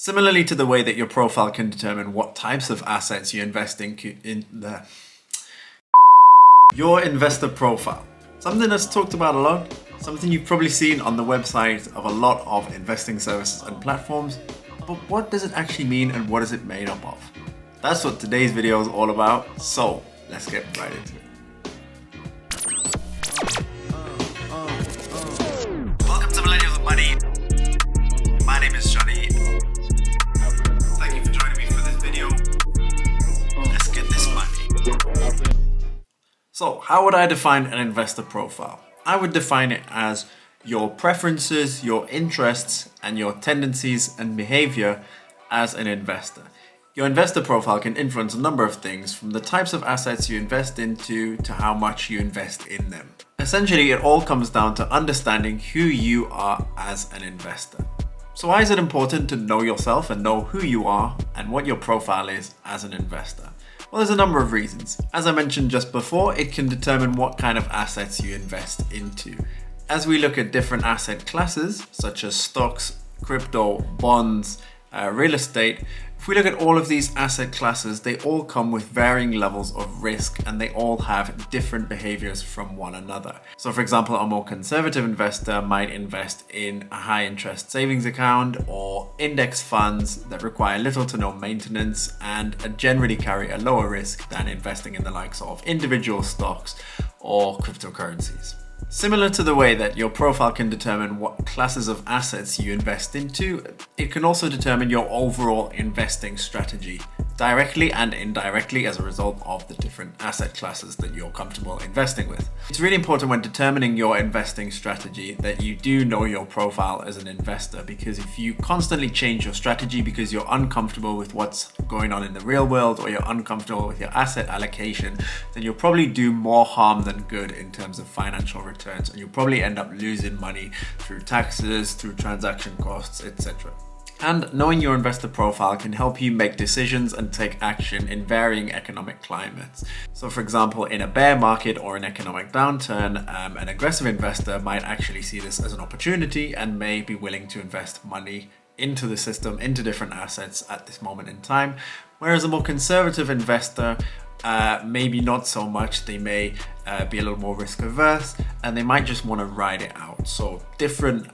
Similarly to the way that your profile can determine what types of assets you invest in your investor profile. Something that's talked about a lot, something you've probably seen on the website of a lot of investing services and platforms, but what does it actually mean and what is it made up of? That's what today's video is all about, so let's get right into it. Welcome to Millennials with Money. My name is Johnny. Thank you for joining me for this video. Let's get this money. So, how would I define an investor profile? I would define it as your preferences, your interests, and your tendencies and behavior as an investor. Your investor profile can influence a number of things, from the types of assets you invest into to how much you invest in them. Essentially, it all comes down to understanding who you are as an investor. So why is it important to know yourself and know who you are and what your profile is as an investor? Well, there's a number of reasons. As I mentioned just before, it can determine what kind of assets you invest into. As we look at different asset classes, such as stocks, crypto, bonds, real estate, if we look at all of these asset classes, they all come with varying levels of risk and they all have different behaviors from one another. So for example, a more conservative investor might invest in a high interest savings account or index funds that require little to no maintenance and generally carry a lower risk than investing in the likes of individual stocks or cryptocurrencies. Similar to the way that your profile can determine what classes of assets you invest into, it can also determine your overall investing strategy, directly and indirectly as a result of the different asset classes that you're comfortable investing with. It's really important when determining your investing strategy that you do know your profile as an investor, because if you constantly change your strategy because you're uncomfortable with what's going on in the real world or you're uncomfortable with your asset allocation, then you'll probably do more harm than good in terms of financial returns, and you'll probably end up losing money through taxes, through transaction costs, etc. And knowing your investor profile can help you make decisions and take action in varying economic climates. So for example, in a bear market or an economic downturn, an aggressive investor might actually see this as an opportunity and may be willing to invest money into the system, into different assets at this moment in time. Whereas a more conservative investor, maybe not so much. They may be a little more risk averse and they might just want to ride it out. So different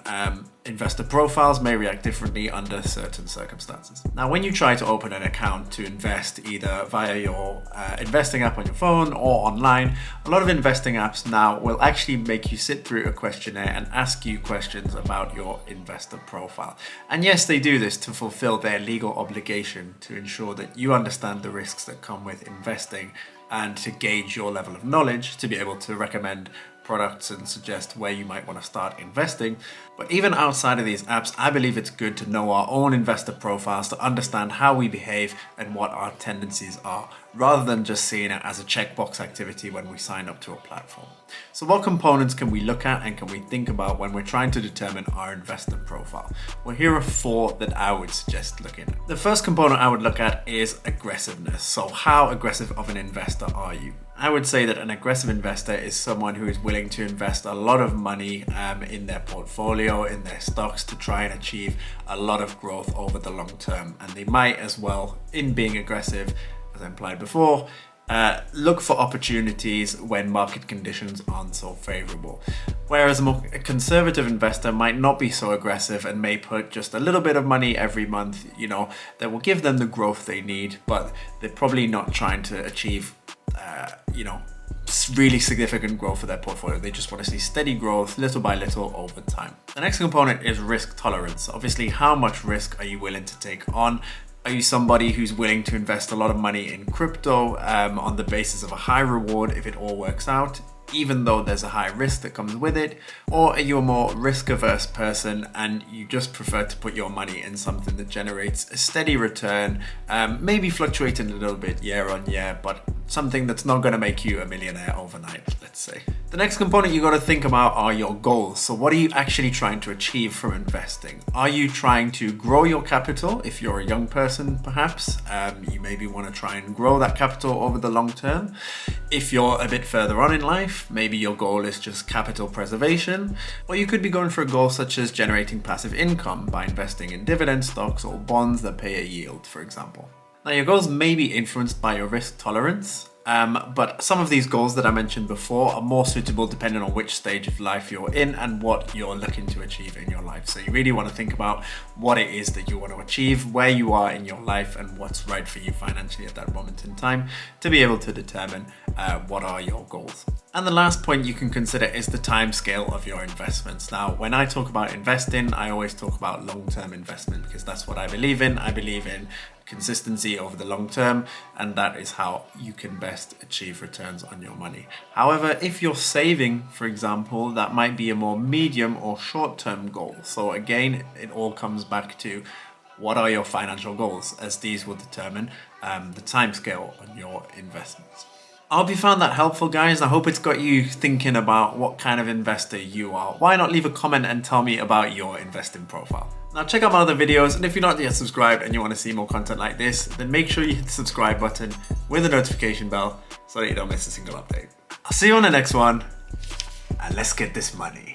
investor profiles may react differently under certain circumstances. Now, when you try to open an account to invest either via your investing app on your phone or online, a lot of investing apps now will actually make you sit through a questionnaire and ask you questions about your investor profile. And yes, they do this to fulfill their legal obligation to ensure that you understand the risks that come with investing and to gauge your level of knowledge to be able to recommend products and suggest where you might want to start investing. But even outside of these apps, I believe it's good to know our own investor profiles to understand how we behave and what our tendencies are, rather than just seeing it as a checkbox activity when we sign up to a platform. So what components can we look at and can we think about when we're trying to determine our investor profile? Well, here are 4 that I would suggest looking at. The first component I would look at is aggressiveness. So how aggressive of an investor are you? I would say that an aggressive investor is someone who is willing to invest a lot of money in their portfolio, in their stocks, to try and achieve a lot of growth over the long term. And they might as well, in being aggressive, as I implied before, look for opportunities when market conditions aren't so favorable. Whereas a more conservative investor might not be so aggressive and may put just a little bit of money every month, that will give them the growth they need, but they're probably not trying to achieve really significant growth for their portfolio. They just want to see steady growth little by little over time. The next component is risk tolerance. Obviously, how much risk are you willing to take on? Are you somebody who's willing to invest a lot of money in crypto on the basis of a high reward if it all works out, even though there's a high risk that comes with it? Or are you a more risk averse person and you just prefer to put your money in something that generates a steady return, maybe fluctuating a little bit year on year, but something that's not going to make you a millionaire overnight, let's say. The next component you got to think about are your goals. So what are you actually trying to achieve from investing? Are you trying to grow your capital? If you're a young person, perhaps, you maybe want to try and grow that capital over the long term. If you're a bit further on in life, maybe your goal is just capital preservation, or you could be going for a goal such as generating passive income by investing in dividend stocks or bonds that pay a yield, for example. Now, your goals may be influenced by your risk tolerance, but some of these goals that I mentioned before are more suitable depending on which stage of life you're in and what you're looking to achieve in your life. So you really want to think about what it is that you want to achieve, where you are in your life, and what's right for you financially at that moment in time to be able to determine what are your goals. And the last point you can consider is the time scale of your investments. Now, when I talk about investing, I always talk about long-term investment because that's what I believe in. I believe in consistency over the long term, and that is how you can best achieve returns on your money. However, if you're saving, for example, that might be a more medium or short-term goal. So again, it all comes back to what are your financial goals, as these will determine the time scale on your investments. I hope you found that helpful, guys. I hope it's got you thinking about what kind of investor you are. Why not leave a comment and tell me about your investing profile? Now check out my other videos, and if you're not yet subscribed and you want to see more content like this, then make sure you hit the subscribe button with the notification bell so that you don't miss a single update. I'll see you on the next one, and let's get this money.